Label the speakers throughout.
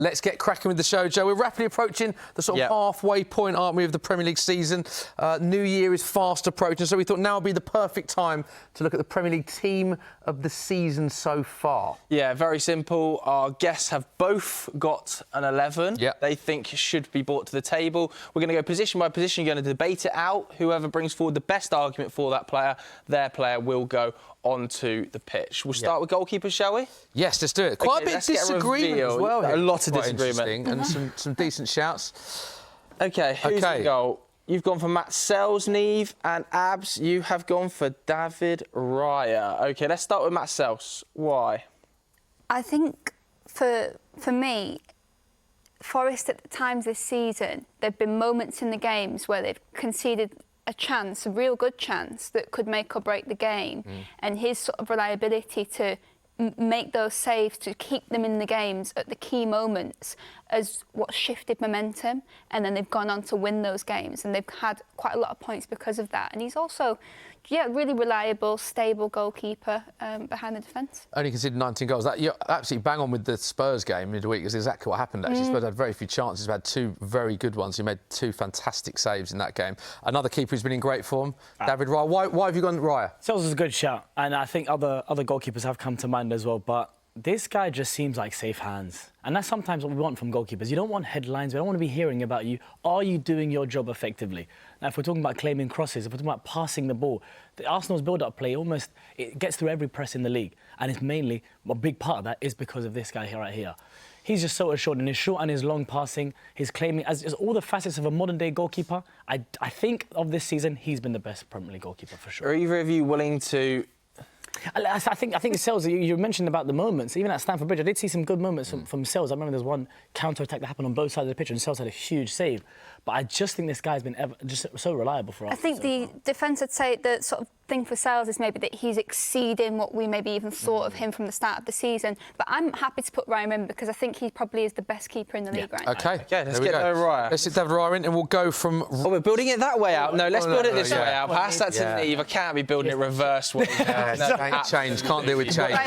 Speaker 1: Let's get cracking with the show, Joe. We're rapidly approaching the sort of halfway point, aren't we, of the Premier League season. New Year is fast approaching, so we thought now would be the perfect time to look at the Premier League team of the season so far.
Speaker 2: Yeah, very simple. Our guests have both got an 11 they think should be brought to the table. We're going to go position by position. You're going to debate it out. Whoever brings forward the best argument for that player, their player will go onto the pitch. We'll start with goalkeepers, shall we?
Speaker 1: Yes, let's do it. Quite a bit of disagreement as well.
Speaker 2: A lot of disagreement.
Speaker 1: And some decent shouts.
Speaker 2: OK, who's the goal? You've gone for Matt Sells, Nieve, and Abs. You have gone for David Raya. OK, let's start with Matt Sells. Why?
Speaker 3: I think for me, Forest at the times this season, there have been moments in the games where they've conceded a chance, a real good chance, that could make or break the game. And his sort of reliability to make those saves, to keep them in the games at the key moments, as what shifted momentum. And then they've gone on to win those games, and they've had quite a lot of points because of that. And he's also, really reliable, stable goalkeeper behind the defence.
Speaker 1: Only conceded 19 goals. You're absolutely bang on with the Spurs game midweek. Is exactly what happened, actually. Spurs had very few chances. They've had two very good ones. He made two fantastic saves in that game. Another keeper who's been in great form, David Raya. Why have you gone Raya?
Speaker 4: Sells is a good shout, and I think other goalkeepers have come to mind as well, but this guy just seems like safe hands. And that's sometimes what we want from goalkeepers. You don't want headlines. We don't want to be hearing about you. Are you doing your job effectively? Now, if we're talking about claiming crosses, if we're talking about passing the ball, the Arsenal's build-up play it gets through every press in the league. And it's mainly, a big part of that is because of this guy here, right here. He's just so assured in his short and his long passing, his claiming, as all the facets of a modern-day goalkeeper. I think of this season, he's been the best Premier League goalkeeper for sure.
Speaker 2: Are either of you willing to...
Speaker 4: I think it sells. You mentioned about the moments. Even at Stamford Bridge, I did see some good moments from Sells. I remember there's one counter-attack that happened on both sides of the pitch, and Sells had a huge save. But I just think this guy's been just so reliable for us.
Speaker 3: I think the defence would say the sort of thing for Sells is maybe that he's exceeding what we maybe even thought of him from the start of the season. But I'm happy to put Raya in because I think he probably is the best keeper in the league right now.
Speaker 1: OK,
Speaker 2: let's get David Raya.
Speaker 1: Let's get David Raya in, and we'll go from...
Speaker 2: Oh, we're building it that way out. No, let's build it this way out. Pass that to Nieve. I can't be building it reverse way.
Speaker 1: Change, can't deal with change.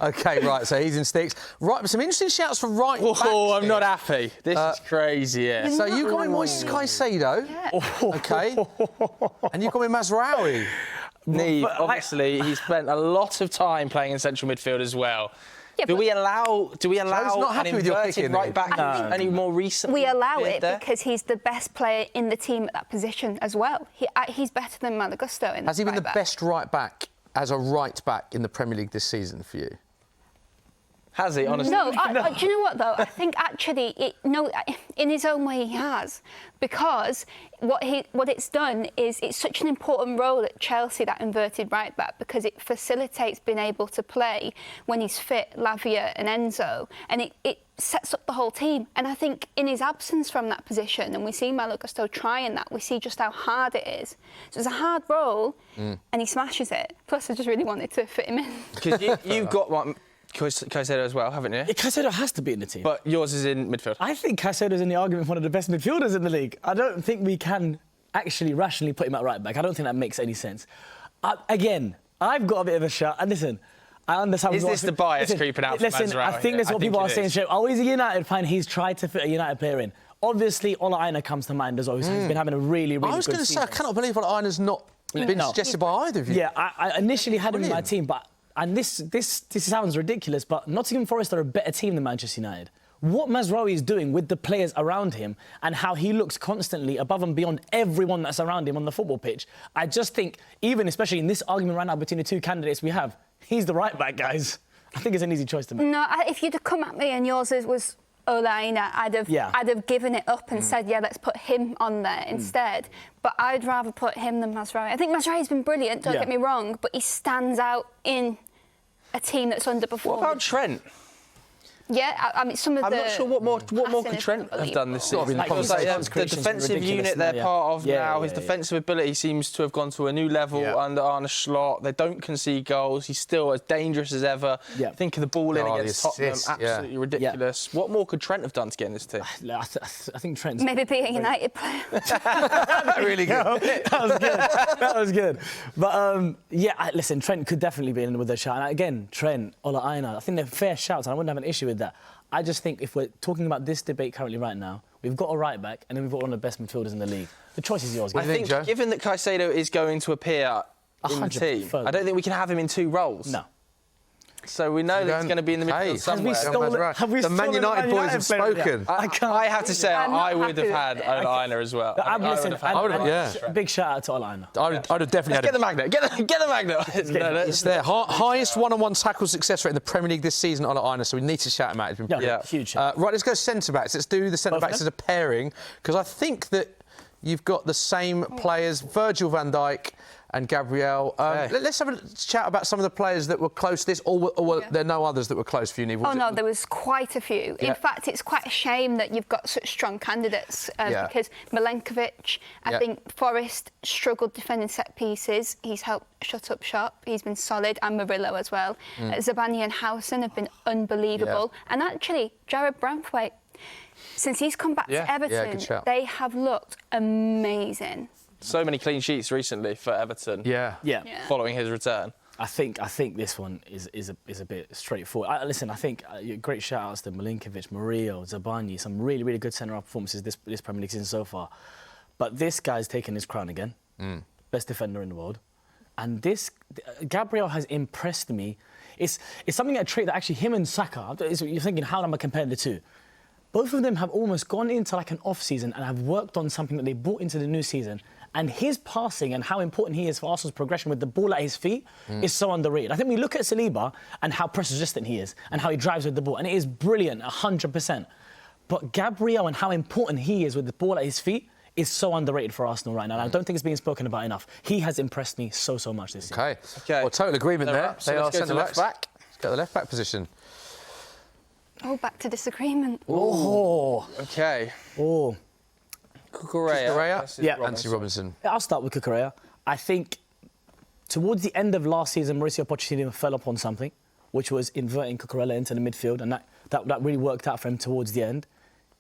Speaker 1: OK, right, so he's in sticks. Right, some interesting shouts for right back.
Speaker 2: Oh, I'm not happy. This is crazy,
Speaker 1: So you got in Moises Caicedo. OK. And you got in Mazraoui.
Speaker 2: Nieve, obviously, he's spent a lot of time playing in central midfield as well. Yeah, do we allow
Speaker 1: an
Speaker 2: inverted right back any more recently?
Speaker 3: We allow it because he's the best player in the team at that position as well. He's better than Malo Gusto.
Speaker 1: Has he been the best right back as a right back in the Premier League this season for you?
Speaker 2: Has he, honestly?
Speaker 3: No, do you know what, though? I think actually, in his own way he has. Because what it's done is it's such an important role at Chelsea, that inverted right-back, because it facilitates being able to play when he's fit, Lavia and Enzo. And it sets up the whole team. And I think in his absence from that position, and we see Malo Gusto trying that, we see just how hard it is. So it's a hard role, and he smashes it. Plus, I just really wanted to fit him in.
Speaker 2: Because you've got one... Caicedo as well, haven't you?
Speaker 4: Caicedo has to be in the team.
Speaker 2: But yours is in midfield.
Speaker 4: I think Caicedo's in the argument for one of the best midfielders in the league. I don't think we can actually rationally put him at right back. I don't think that makes any sense. Again, I've got a bit of a shot. And listen, I understand...
Speaker 2: Is this the bias creeping out from Mazraoui?
Speaker 4: I think that's what people are saying. Oh, he's a United fan. He's tried to fit a United player in. Obviously, Ola Aina comes to mind as well. He's been having a really good season.
Speaker 1: I was going to say, I cannot believe Ola Aina's not been suggested by either of you.
Speaker 4: Yeah, I initially had him in my team, but... And this sounds ridiculous, but Nottingham Forest are a better team than Manchester United. What Mazraoui is doing with the players around him and how he looks constantly above and beyond everyone that's around him on the football pitch, I just think, even especially in this argument right now between the two candidates we have, he's the right back, guys. I think it's an easy choice to make.
Speaker 3: No, if you'd have come at me and yours was Ola Aina, I'd have given it up and said, let's put him on there instead. But I'd rather put him than Mazraoui. I think Mazraoui's been brilliant, don't get me wrong, but he stands out in a team that's underperformed.
Speaker 2: What about Trent?
Speaker 3: Yeah, I mean, some of
Speaker 2: I'm not sure what more could Trent have done this season. The defensive unit they're part of now, his defensive ability seems to have gone to a new level under Arne Slot. They don't concede goals. He's still as dangerous as ever. Think of the ball in against Tottenham, absolutely ridiculous. What more could Trent have done to get in this team?
Speaker 4: I think Trent's...
Speaker 3: Maybe be a United player.
Speaker 1: Really good.
Speaker 4: That was good. But, listen, Trent could definitely be in with a shout. And again, Trent, Ola Aina, I think they're fair shouts, and I wouldn't have an issue with that. I just think if we're talking about this debate currently right now, we've got a right-back and then we've got one of the best midfielders in the league. The choice is yours.
Speaker 2: I think, given that Caicedo is going to appear in the team, I don't think we can have him in 2 roles.
Speaker 4: No.
Speaker 2: So we know that he's going to be in the midfield somewhere.
Speaker 1: The Man United boys have spoken.
Speaker 2: I have to say, I would have had Olaina as well.
Speaker 4: Big shout out to Olaina.
Speaker 1: I'd have definitely had
Speaker 2: Get the magnet. Get the magnet.
Speaker 1: It's their highest one-on-one tackle success rate in the Premier League this season, Olaina, so we need to shout him out.
Speaker 4: Huge.
Speaker 1: Right, let's go centre-backs. Let's do the centre-backs as a pairing, because I think that you've got the same players, Virgil van Dijk and Gabriel. Let's have a chat about some of the players that were close to this, or there are no others that were close for you, Nieve?
Speaker 3: There was quite a few. In fact, it's quite a shame that you've got such strong candidates because Milenkovic, I think Forrest struggled defending set pieces. He's helped shut up shop. He's been solid, and Murillo as well. Zabani and Howson have been unbelievable. And actually, Jared Branthwaite, since he's come back to Everton, they have looked amazing.
Speaker 2: So many clean sheets recently for Everton. Following his return.
Speaker 4: I think this one is a bit straightforward. I think great shout-outs to Milenkovic, Murillo, Zabani, some really, really good centre-half performances this Premier League season so far. But this guy's taken his crown again. Best defender in the world. And Gabriel has impressed me. It's something, a trait that actually him and Saka, you're thinking, how am I comparing the two? Both of them have almost gone into like an off-season and have worked on something that they brought into the new season. And his passing and how important he is for Arsenal's progression with the ball at his feet is so underrated. I think we look at Saliba and how press-resistant he is and how he drives with the ball, and it is brilliant, 100%. But Gabriel and how important he is with the ball at his feet is so underrated for Arsenal right now. And I don't think it's being spoken about enough. He has impressed me so much this season.
Speaker 1: Okay. Well, total agreement there.
Speaker 2: So let's go to left back.
Speaker 1: Let's go to the left-back position.
Speaker 3: Back to disagreement.
Speaker 2: Okay. Cucurella.
Speaker 1: Anthony Robinson.
Speaker 4: I'll start with Cucurella. I think towards the end of last season, Mauricio Pochettino fell upon something, which was inverting Cucurella into the midfield, and that really worked out for him towards the end.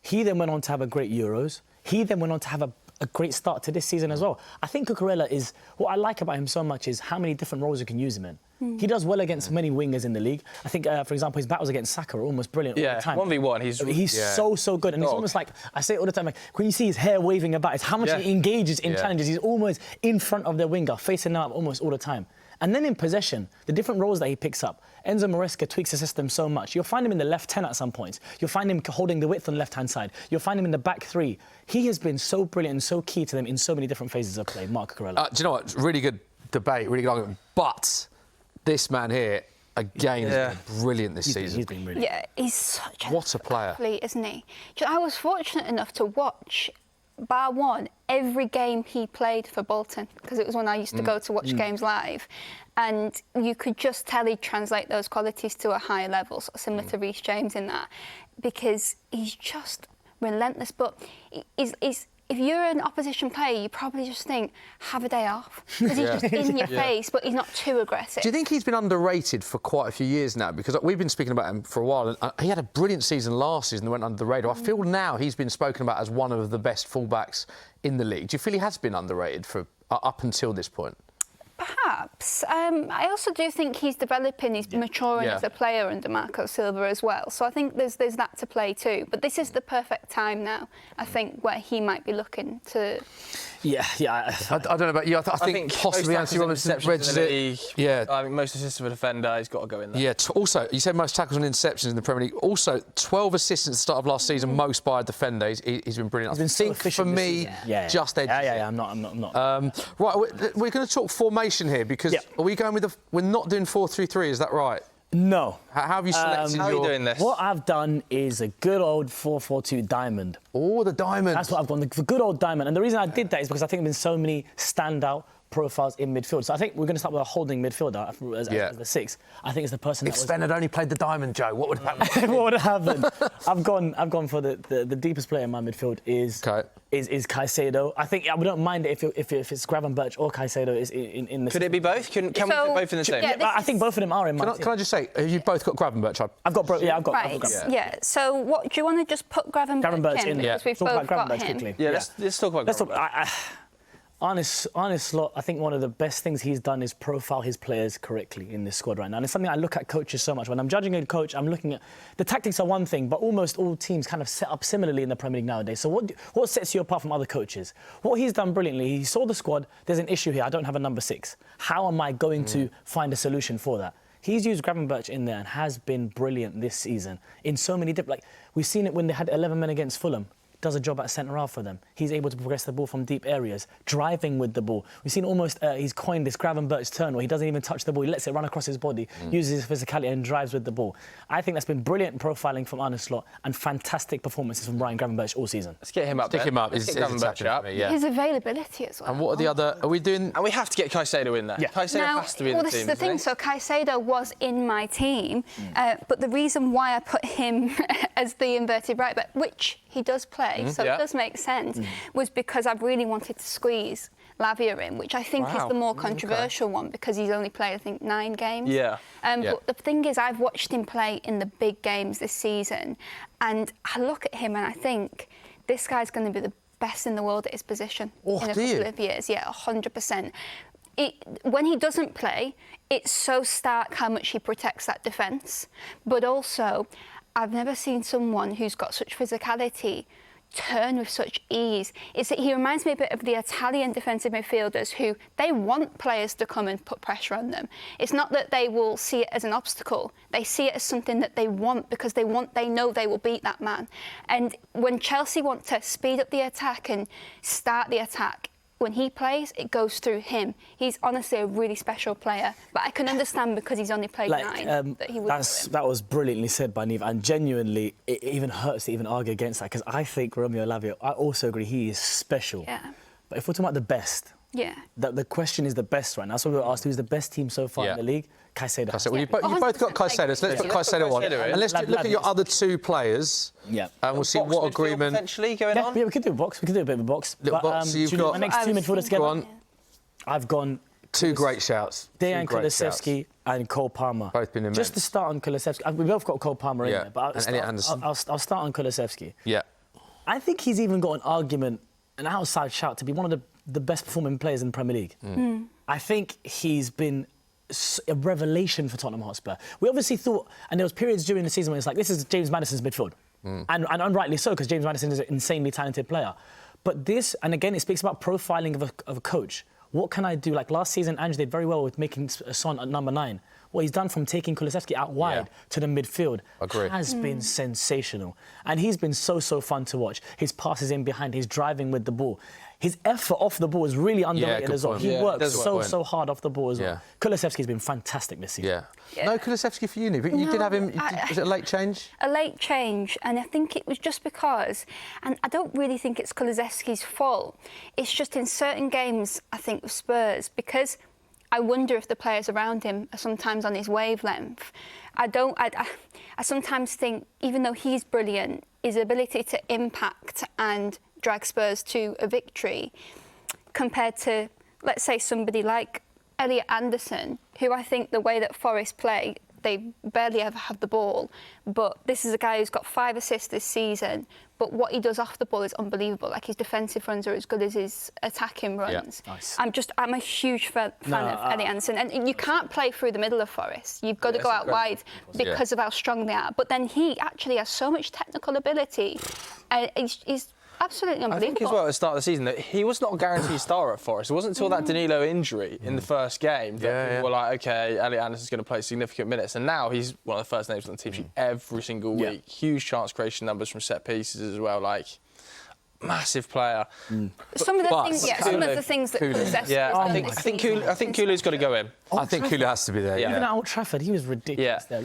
Speaker 4: He then went on to have a great Euros. He then went on to have a great start to this season as well. I think Cucurella is... What I like about him so much is how many different roles you can use him in. He does well against many wingers in the league. I think, for example, his battles against Saka are almost brilliant all the time.
Speaker 2: 1v1, he's
Speaker 4: so good. And it's almost like, I say it all the time, like, when you see his hair waving about, it's how much he engages in challenges. He's almost in front of the winger, facing them up almost all the time. And then in possession, the different roles that he picks up, Enzo Maresca tweaks the system so much. You'll find him in the left 10 at some points. You'll find him holding the width on the left-hand side. You'll find him in the back 3. He has been so brilliant and so key to them in so many different phases of play, Marc Cucurella.
Speaker 1: Do you know what? Really good debate, really good argument. But this man here, again, has been brilliant this season.
Speaker 4: He's been really
Speaker 3: he's such
Speaker 1: a player,
Speaker 3: athlete, isn't he? I was fortunate enough to watch, bar one, every game he played for Bolton, because it was when I used to go to watch games live. And you could just tell he'd translate those qualities to a higher level, sort of similar to Reece James in that, because he's just relentless. But if you're an opposition player, you probably just think, have a day off. Because he's just in your face, but he's not too aggressive.
Speaker 1: Do you think he's been underrated for quite a few years now? Because we've been speaking about him for a while. And he had a brilliant season last season that went under the radar. I feel now he's been spoken about as one of the best fullbacks in the league. Do you feel he has been underrated for up until this point?
Speaker 3: Perhaps. I also do think he's developing, he's maturing as a player under Marco Silva as well. So I think there's that to play too. But this is the perfect time now, I think, where he might be looking to...
Speaker 1: I don't know about you. I think possibly Anthony Robinson regs it.
Speaker 2: I think most assists of a defender, he's got to go in there.
Speaker 1: Yeah, also, you said most tackles and interceptions in the Premier League. Also, 12 assists at the start of last season, most by a defender. He's been brilliant.
Speaker 4: He's been
Speaker 1: I think, for me, just edges.
Speaker 4: I'm not.
Speaker 1: Right, we're going to talk formation here, because are we going with we're not doing 4-3-3, is that right?
Speaker 4: No.
Speaker 1: How have you selected
Speaker 2: How are you doing this?
Speaker 4: What I've done is a good old 4-4-2 diamond.
Speaker 1: Oh, the diamond.
Speaker 4: That's what I've gone, the good old diamond. And the reason I did that is because I think there have been so many standout profiles in midfield. So I think we're going to start with a holding midfielder as the 6. I think it's the person
Speaker 1: if Sven had only played the diamond, Joe, what would have happened?
Speaker 4: What would have happened? I've gone for the deepest player in my midfield is Caicedo. I think I don't mind it if it's Gravenberch or Caicedo is in the...
Speaker 2: Could it be both? Can we put both in the team?
Speaker 4: I think both of them are in my team.
Speaker 1: Can I just say, you've both got Gravenberch?
Speaker 4: I've got
Speaker 3: Gravenberch. Yeah, so what, do you want to just put Gravenberch in?
Speaker 4: Yeah.
Speaker 3: Because we've both got him.
Speaker 2: Quickly. Let's talk about Gravenberch.
Speaker 4: Arne Slot, I think one of the best things he's done is profile his players correctly in this squad right now. And it's something I look at coaches so much. When I'm judging a coach, I'm looking at... The tactics are one thing, but almost all teams kind of set up similarly in the Premier League nowadays. So what sets you apart from other coaches? What he's done brilliantly, he saw the squad, there's an issue here, I don't have a number 6. How am I going to find a solution for that? He's used Gravenberch in there and has been brilliant this season in so many different... Like, we've seen it when they had 11 men against Fulham. Does a job at centre-half for them. He's able to progress the ball from deep areas, driving with the ball. We've seen almost, he's coined this Gravenberch turn where he doesn't even touch the ball. He lets it run across his body, uses his physicality and drives with the ball. I think that's been brilliant profiling from Arne Slot and fantastic performances from Ryan Gravenberch all season.
Speaker 2: Let's get him up.
Speaker 1: Stick him up. He's
Speaker 2: Gravenberch up.
Speaker 1: Me, yeah.
Speaker 3: His availability as well.
Speaker 1: And what are the other... Are we doing...
Speaker 2: And we have to get Caicedo in there. Yeah. Caicedo has to be in the team.
Speaker 3: Well, this is the thing. So Caicedo was in my team, but the reason why I put him as the inverted right back, which he does play, so it does make sense, was because I really wanted to squeeze Lavia in, which I think is the more controversial one because he's only played, I think, 9 games. But the thing is, I've watched him play in the big games this season, and I look at him and I think this guy's going to be the best in the world at his position in a couple of years. Yeah, 100%. When he doesn't play, it's so stark how much he protects that defence, but also I've never seen someone who's got such physicality turn with such ease. He reminds me a bit of the Italian defensive midfielders who they want players to come and put pressure on them. It's not that they will see it as an obstacle. They see it as something that they want because they know they will beat that man. And when Chelsea want to speed up the attack and start the attack, when he plays, it goes through him. He's honestly a really special player, but I can understand because he's only played 9 that he would.
Speaker 4: That was brilliantly said by Nieve, and genuinely, it even hurts to even argue against that because I think Romeo Lavia, I also agree, he is special.
Speaker 3: Yeah.
Speaker 4: But if we're talking about the best, the question is the best right now. That's what we were asked. Who's the best team so far in the league? Caicedo.
Speaker 1: Well, you both got Caicedo, so let's put Caicedo on. And let's look at your other 2 players. And we'll see what agreement...
Speaker 2: Potentially going on?
Speaker 4: Yeah, we could do a box. We could do a bit of a box.
Speaker 1: Little box. So you've got...
Speaker 4: My next 2 midfielders together. I've gone...
Speaker 1: 2 great shouts.
Speaker 4: Dejan Kulusevski and Cole Palmer.
Speaker 1: Both been immense.
Speaker 4: Just to start on Kulusevski. We both got Cole Palmer in there. But I'll start on Kulusevski.
Speaker 1: Yeah.
Speaker 4: I think he's even got an argument, an outside shout, to be one of the best performing players in the Premier League. I think he's been a revelation for Tottenham Hotspur. We obviously thought, and there was periods during the season when it's like, this is James Maddison's midfield. And rightly so, because James Maddison is an insanely talented player. But this, and again, it speaks about profiling of a coach. What can I do? Like last season, Ange did very well with making Son at number 9. What he's done from taking Kulusevski out wide to the midfield has been sensational. And he's been so fun to watch. His passes in behind, his driving with the ball. His effort off the ball is really underrated as well. He works so hard off the ball as well. Kulusevski's been fantastic this season.
Speaker 1: No Kulusevski for you, but you did have him... was it a late change?
Speaker 3: A late change, and I think it was just because... And I don't really think it's Kulusevski's fault. It's just in certain games, I think, with Spurs, because I wonder if the players around him are sometimes on his wavelength. I sometimes think, even though he's brilliant, his ability to impact and drag Spurs to a victory compared to, let's say, somebody like Elliot Anderson, who I think the way that Forest play, they barely ever have the ball, but this is a guy who's got 5 assists this season, but what he does off the ball is unbelievable. Like, his defensive runs are as good as his attacking runs.
Speaker 4: Nice.
Speaker 3: I'm a huge fan of Elliot Anderson, and you can't play through the middle of Forest. You've got to go out wide because of how strong they are. But then he actually has so much technical ability. He's absolutely unbelievable.
Speaker 2: I think as well at the start of the season that he was not a guaranteed star at Forest. It wasn't until that Danilo injury in the first game that people were like, OK, Elliot Anderson's going to play significant minutes. And now he's one of the first names on the team sheet every single week. Huge chance creation numbers from set pieces as well. Like, massive player.
Speaker 3: Some of the things that Kulusevski
Speaker 2: I think Kulu's got to go in.
Speaker 1: I think Kulu has to be there.
Speaker 4: Even at Old Trafford, he was ridiculous there.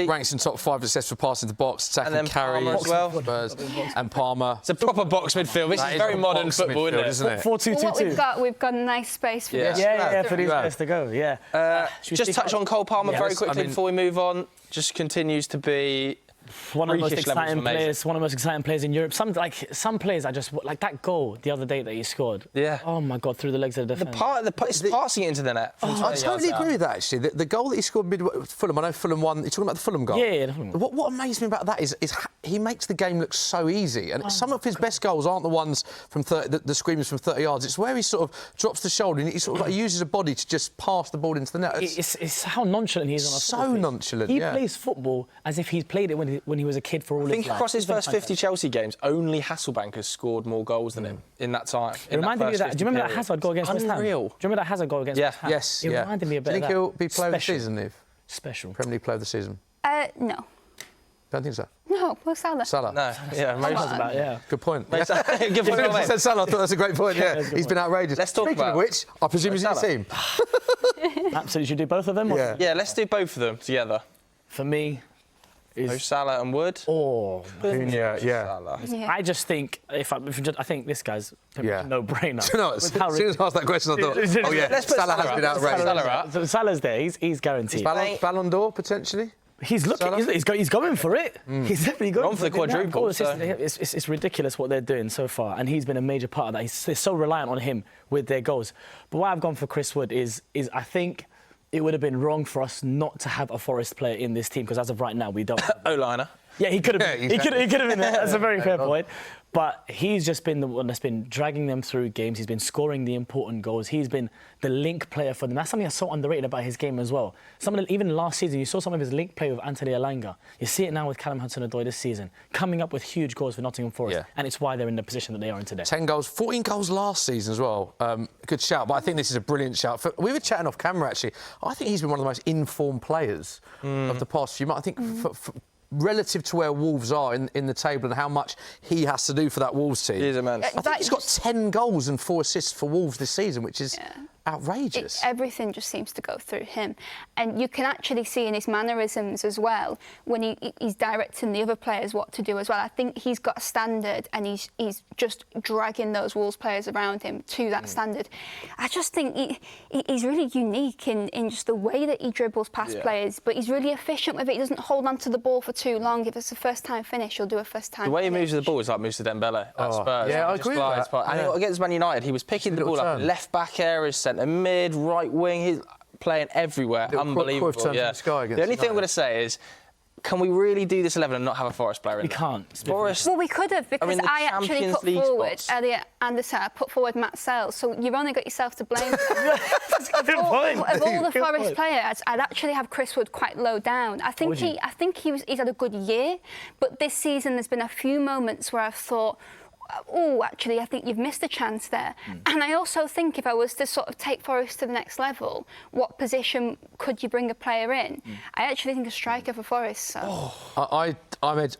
Speaker 1: Ranks in top 5 assists for passing the box, attacking carries,
Speaker 2: as well.
Speaker 1: Spurs, and Palmer.
Speaker 2: It's a proper box midfield. This is very modern football, isn't it?
Speaker 4: 4-2-2-2.
Speaker 3: We've got a nice space for this.
Speaker 4: For these guys to go.
Speaker 2: Just touch on Cole Palmer very quickly before we move on. Just continues to be
Speaker 4: one of the most
Speaker 2: freakish levels
Speaker 4: exciting
Speaker 2: amazing.
Speaker 4: players. One of the most exciting players in Europe. Some players, I just like that goal the other day that he scored.
Speaker 2: Yeah.
Speaker 4: Oh my God, through the legs of the defence.
Speaker 2: It's passing it into the net.
Speaker 1: I totally agree with that, actually. The goal that he scored midway with Fulham, I know Fulham won. You're talking about the Fulham goal?
Speaker 4: Yeah, the Fulham goal.
Speaker 1: What amazed me about that is he makes the game look so easy. And some of his best goals aren't the ones from 30, the screamers from 30 yards. It's where he sort of drops the shoulder and he sort of like uses a body to just pass the ball into the net.
Speaker 4: It's how nonchalant he is on a
Speaker 1: so
Speaker 4: football pitch.
Speaker 1: nonchalant,
Speaker 4: He
Speaker 1: yeah.
Speaker 4: plays football as if he's played it when he was a kid for all his life.
Speaker 2: I think across his first 50
Speaker 4: Fantastic.
Speaker 2: Chelsea games, only Hasselbank has scored more goals than him in that time.
Speaker 4: It reminded me of that. Do you remember that Hazard goal against West Ham?
Speaker 2: Unreal.
Speaker 4: Do you remember that Hazard goal against West Ham?
Speaker 1: Yes,
Speaker 4: It reminded me a bit
Speaker 1: Do you
Speaker 4: of
Speaker 1: think
Speaker 4: that.
Speaker 1: he'll be player of the
Speaker 4: Special.
Speaker 1: season, Nieve?
Speaker 4: Special.
Speaker 1: Premier League player of the season?
Speaker 3: No.
Speaker 1: Don't think so.
Speaker 3: No, Mo Salah.
Speaker 1: Salah?
Speaker 2: No, yeah,
Speaker 3: Come on.
Speaker 4: About, yeah.
Speaker 1: Good point.
Speaker 2: Good
Speaker 1: If
Speaker 2: point.
Speaker 1: you said Salah, I thought that's a great point, yeah.
Speaker 4: that's a good
Speaker 1: He's been outrageous.
Speaker 2: Let's talk
Speaker 1: Speaking
Speaker 2: about
Speaker 1: of which, I presume he's in the
Speaker 2: Salah.
Speaker 1: team.
Speaker 4: Absolutely. Should we do both of them? or-
Speaker 1: Yeah.
Speaker 2: Yeah, let's do both of them together.
Speaker 4: For me,
Speaker 2: Mo Salah and Wood.
Speaker 1: Yeah.
Speaker 2: Salah.
Speaker 3: Yeah.
Speaker 4: I just think I think this guy's
Speaker 1: Yeah.
Speaker 4: a no-brainer.
Speaker 1: Do you know, as soon as I asked that question, I thought, oh yeah,
Speaker 2: Let's put
Speaker 1: Salah has
Speaker 2: Salah
Speaker 1: been
Speaker 2: up.
Speaker 1: outrageous.
Speaker 2: Salah up.
Speaker 4: So Salah's there. He's guaranteed.
Speaker 1: Ballon d'Or, potentially?
Speaker 4: He's looking.
Speaker 1: Salah?
Speaker 4: He's going for it. He's definitely going
Speaker 2: On for the
Speaker 4: it. That
Speaker 2: quadruple,
Speaker 4: goal assist,
Speaker 2: so-
Speaker 4: it's ridiculous what they're doing so far, and he's been a major part of that. They're so reliant on him with their goals. But why I've gone for Chris Wood is I think it would have been wrong for us not to have a Forest player in this team because as of right now we don't.
Speaker 2: O-liner.
Speaker 4: Yeah, he could have.
Speaker 1: Yeah,
Speaker 4: He could have been there. That's a very fair point. But he's just been the one that's been dragging them through games. He's been scoring the important goals. He's been the link player for them. That's something that's so underrated about his game as well. Even last season, you saw some of his link play with Anthony Elanga. You see it now with Callum Hudson-Odoi this season, coming up with huge goals for Nottingham Forest,
Speaker 1: Yeah.
Speaker 4: and it's why they're in the position that they are in today.
Speaker 1: 10 goals, 14 goals last season as well. Good shout, but I think this is a brilliant shout. We were chatting off camera, actually. I think he's been one of the most informed players of the past few months. I think relative to where Wolves are in the table and how much he has to do for that Wolves team.
Speaker 2: He is immense.
Speaker 1: I think he's got 10 goals and 4 assists for Wolves this season, which is outrageous.
Speaker 3: Everything just seems to go through him. And you can actually see in his mannerisms as well, when he's directing the other players what to do as well. I think he's got a standard and he's just dragging those Wolves players around him to that standard. I just think he's really unique in just the way that he dribbles past players, but he's really efficient with it. He doesn't hold on to the ball for too long. If it's a first-time finish, he'll do a first-time
Speaker 2: The way he
Speaker 3: finish.
Speaker 2: moves with the ball is like moves to Dembele at Spurs.
Speaker 1: yeah, I
Speaker 2: Just
Speaker 1: agree with
Speaker 2: glides
Speaker 1: that.
Speaker 2: past. And
Speaker 1: Yeah.
Speaker 2: against Man United, he was picking the
Speaker 1: Little
Speaker 2: ball up
Speaker 1: turn.
Speaker 2: in left-back areas, centre mid, right wing. He's playing everywhere.
Speaker 1: Little
Speaker 2: Unbelievable.
Speaker 1: Cruyff turn from the sky against
Speaker 2: The only thing I'm
Speaker 1: United.
Speaker 2: going to say is, can we really do this 11 and not have a Forest player in
Speaker 4: We
Speaker 2: there?
Speaker 4: can't.
Speaker 2: Forest.
Speaker 3: Well, we could have, because
Speaker 2: mean, the
Speaker 3: I actually
Speaker 2: Champions
Speaker 3: put
Speaker 2: League
Speaker 3: forward
Speaker 2: spots.
Speaker 3: Elliot Anderson, I put forward Matt Sells, so you've only got yourself to blame. Of
Speaker 4: Good
Speaker 3: all
Speaker 4: point.
Speaker 3: the
Speaker 4: Good
Speaker 3: Forest
Speaker 4: point.
Speaker 3: players, I'd actually have Chris Wood quite low down. I think he's had a good year, but this season there's been a few moments where I've thought, oh, actually, I think you've missed a chance there. And I also think if I was to sort of take Forest to the next level, what position could you bring a player in? I actually think a striker for Forest. So.
Speaker 1: I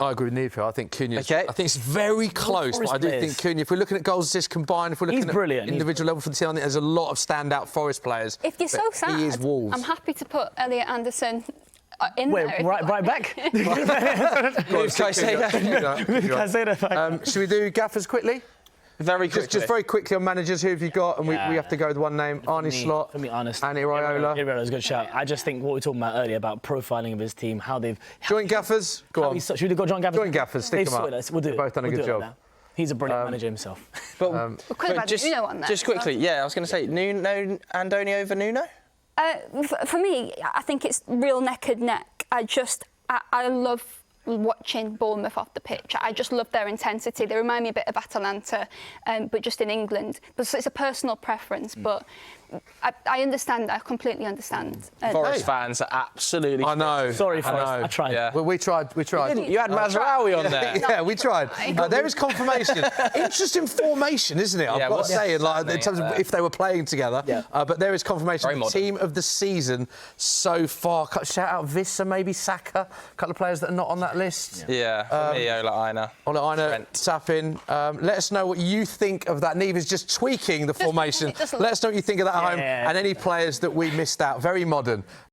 Speaker 1: agree with Nieve here. I think Cunha.
Speaker 2: Okay.
Speaker 1: I think it's very close, but I do
Speaker 4: players.
Speaker 1: think Cunha. If we're looking at goals assists combined, if we're looking
Speaker 4: He's
Speaker 1: at
Speaker 4: brilliant.
Speaker 1: individual level for the team, I think there's a lot of standout Forest players.
Speaker 3: If you're so
Speaker 1: But
Speaker 3: sad,
Speaker 1: he is Wolves.
Speaker 3: I'm happy to put Elliot Anderson in
Speaker 4: Wait,
Speaker 3: there. if you
Speaker 4: right
Speaker 3: like.
Speaker 4: back?
Speaker 2: Can I say that?
Speaker 4: Can I say that?
Speaker 1: Should we do gaffers quickly?
Speaker 2: Very quickly.
Speaker 1: Just very quickly on managers, who have you got? And we have to go with one name, Arne Slot,
Speaker 4: To be honest,
Speaker 1: and Iraola.
Speaker 4: Iraola's a good shout. I just think what we were talking about earlier about profiling of his team, how they've...
Speaker 1: Joint gaffers? Go on.
Speaker 4: Should we go joint gaffers?
Speaker 1: Joint gaffers, stick
Speaker 4: They've
Speaker 1: 'em up.
Speaker 4: sorted us. We'll do
Speaker 1: They've
Speaker 4: it.
Speaker 1: both done a
Speaker 4: We'll
Speaker 1: good
Speaker 4: do it
Speaker 1: job.
Speaker 4: now. He's a brilliant manager himself.
Speaker 2: But
Speaker 3: We could have had Nuno on there.
Speaker 2: Just quickly, yeah, I was going to say, Nuno, Andoni over Nuno?
Speaker 3: For me, I think it's real neck and neck. I love watching Bournemouth off the pitch. I just love their intensity. They remind me a bit of Atalanta, but just in England. But it's a personal preference, but I understand. I completely understand.
Speaker 2: Forest fans are absolutely...
Speaker 1: I know.
Speaker 4: Sorry,
Speaker 1: I
Speaker 4: Forrest.
Speaker 1: know.
Speaker 4: I tried.
Speaker 2: Yeah.
Speaker 1: Well, we tried.
Speaker 2: You had Mazraoui on there.
Speaker 1: Yeah, we tried. There is confirmation. Interesting formation, isn't it? I've
Speaker 2: Yeah,
Speaker 1: got to
Speaker 2: what's
Speaker 1: say, like, in
Speaker 2: happening
Speaker 1: terms of
Speaker 2: there?
Speaker 1: if they were playing together.
Speaker 4: Yeah.
Speaker 1: But there is confirmation.
Speaker 2: Very modern.
Speaker 1: Team of the season so far. Shout out Vissa, maybe Saka. A couple of players that are not on that list.
Speaker 2: Yeah, for me, Ola Aina.
Speaker 1: Ola Aina,
Speaker 2: Trent.
Speaker 1: Sapin. Let us know what you think of that. Nieve is just tweaking the formation.
Speaker 3: just a
Speaker 1: Let us know what you think of that at home.
Speaker 4: Yeah.
Speaker 1: And any players that we missed out. Very modern.